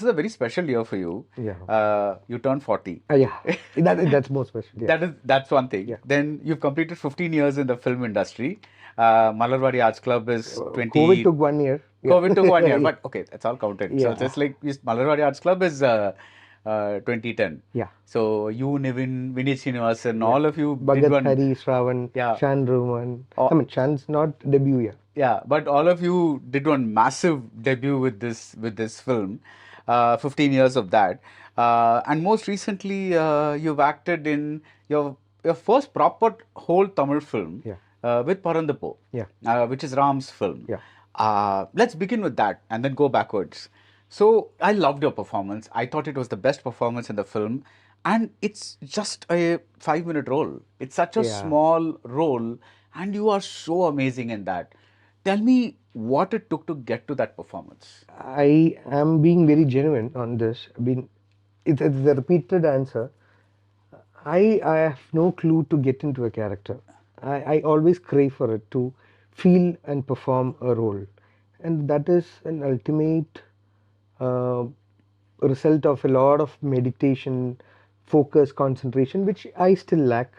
This is a very special year for you. Yeah. You turned 40. Yeah. That's more special. Yeah. That's one thing. Yeah. Then you've completed 15 years in the film industry. Malarwadi Arts Club is 20. COVID took 1 year. Yeah. COVID took 1 year, but okay, that's all counted. So Yeah. just like Malarwadi Arts Club is 2010. Yeah. So you, Nivin, Vinit Srinivasan, Yeah. all of you did Bhagat one. Hari, Shravan, Yeah. Shan Roman. Oh. I mean, Shan's not debut yet. Yeah, but all of you did one massive debut with this film. 15 years of that, and most recently you've acted in your first proper whole Tamil film. Yeah. With Paranthu Po. Yeah. Which is Ram's film. Yeah. Let's begin with that and then go backwards. So I loved your performance. I thought it was the best performance in the film, and it's just a 5-minute role. It's such a Yeah. small role, and you are so amazing in that. Tell me what it took to get to that performance. I am being very genuine on this. It's a repeated answer. I have no clue to get into a character. I always crave for it to feel and perform a role. And that is an ultimate uh, result of a lot of meditation, focus, concentration, which I still lack.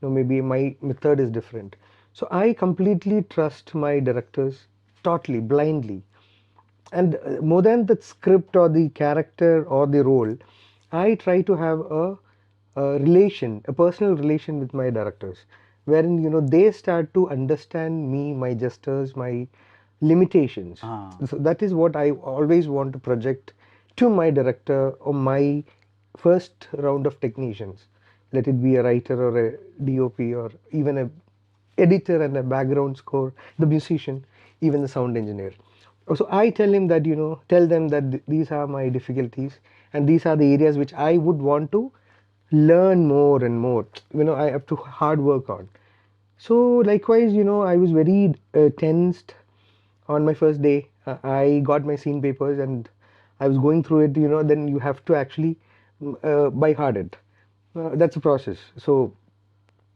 Maybe my method is different. So I completely trust my directors totally, blindly. And more than the script or the character or the role, I try to have a personal relation with my directors, wherein they start to understand me, my gestures, my limitations. So that is what I always want to project to my director or my first round of technicians. Let it be a writer or a DOP or even a editor and a background score, the musician, even the sound engineer. So I tell him that, tell them that these are my difficulties and these are the areas which I would want to learn more and more. I have to hard work on. So likewise, I was very tensed on my first day. I got my scene papers and I was going through it. Then you have to actually by heart it. That's a process. So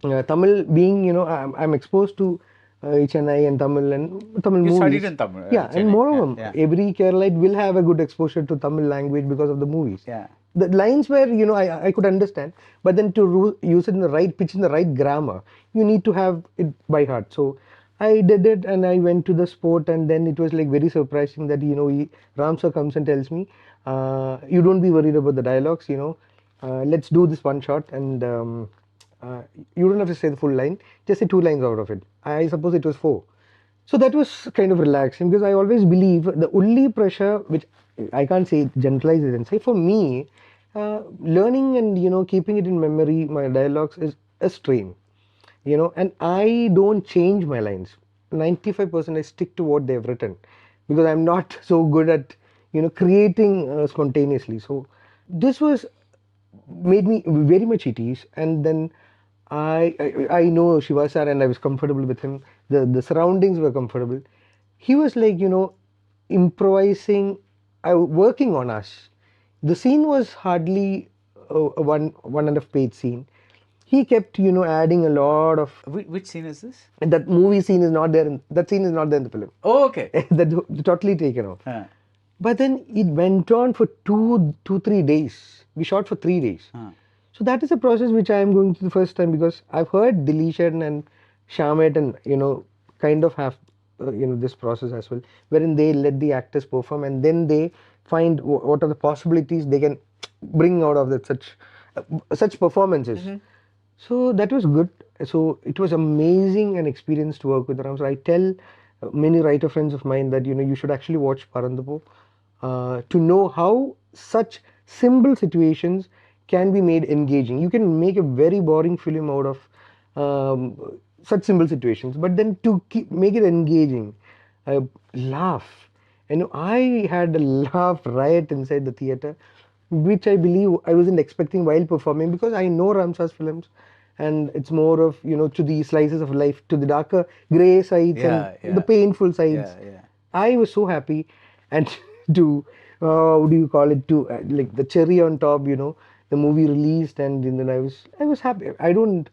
Tamil being, I'm exposed to Chennai and Tamil You movies. studied in Tamil. Yeah, and Chennai. moreover, Yeah. every Keralite will have a good exposure to Tamil language because of the movies. Yeah. The lines were, I could understand, but then to use it in the right pitch, in the right grammar, you need to have it by heart. So I did it and I went to the sport, and then it was like very surprising that, Ram sir comes and tells me, you don't be worried about the dialogues, let's do this one shot and you don't have to say the full line, just say 2 lines out of it. I suppose it was 4. So that was kind of relaxing because I always believe the only pressure, which I can't say generalize it and say, for me, learning and keeping it in memory, my dialogues is a strain, and I don't change my lines. 95% I stick to what they've written because I'm not so good at creating spontaneously. So this was made me very much at ease, and then I know Shiva sir and I was comfortable with him. The surroundings were comfortable. He was like improvising, working on us. The scene was hardly a one and a half page scene. He kept adding a lot of Which scene is this? that movie scene is not there. That scene is not there in the film. Oh, okay. That totally taken off. But then it went on for 3 days. We shot for 3 days. So that is a process which I am going through the first time because I've heard Dilishan and Shamet and kind of have this process as well, wherein they let the actors perform and then they find what are the possibilities they can bring out of that such performances. So that was good. So it was amazing an experience to work with Ram. So I tell many writer friends of mine that you should actually watch Paranthu Po to know how such simple situations can be made engaging. You can make a very boring film out of such simple situations, but then to make it engaging, laugh. I had a laugh riot inside the theater, which I believe I wasn't expecting while performing because I know Ramsar's films, and it's more of to the slices of life, to the darker grey sides and the painful sides. I was so happy, and to what do you call it, to like the cherry on top, the movie released, and then I was happy. I don't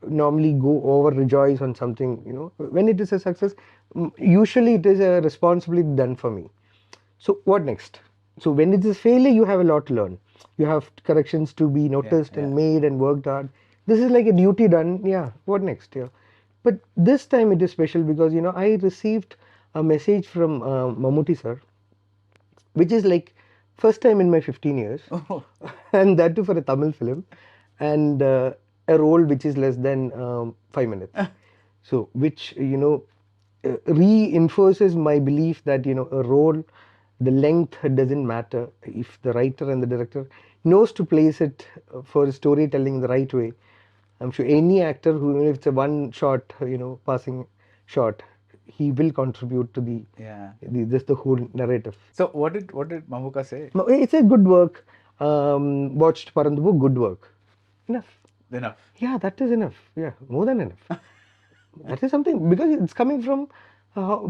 normally go over rejoice on something. When it is a success, usually it is a responsibility done for me. So what next? So when it is failure, you have a lot to learn. You have corrections to be Yeah, noticed yeah. and made and worked hard. This is like a duty done. Yeah, what next? Yeah. But this time it is special because, I received a message from Mammootty sir, which is like first time in my 15 years, Oh, and that too for a Tamil film, and a role which is less than 5 minutes. So, which reinforces my belief that a role, the length doesn't matter if the writer and the director knows to place it for storytelling the right way. I'm sure any actor who, even if it's a one shot, passing shot, he will contribute to yeah. just the whole narrative. So what did Mamuka say? No, it's a good work. Watched Paranthu Po, good work. Enough. Enough. Yeah, that is enough. Yeah, more than enough. That is something because it's coming from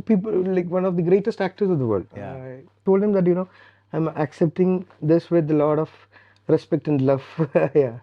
people like one of the greatest actors of the world. Yeah. I told him that I'm accepting this with a lot of respect and love. Yeah.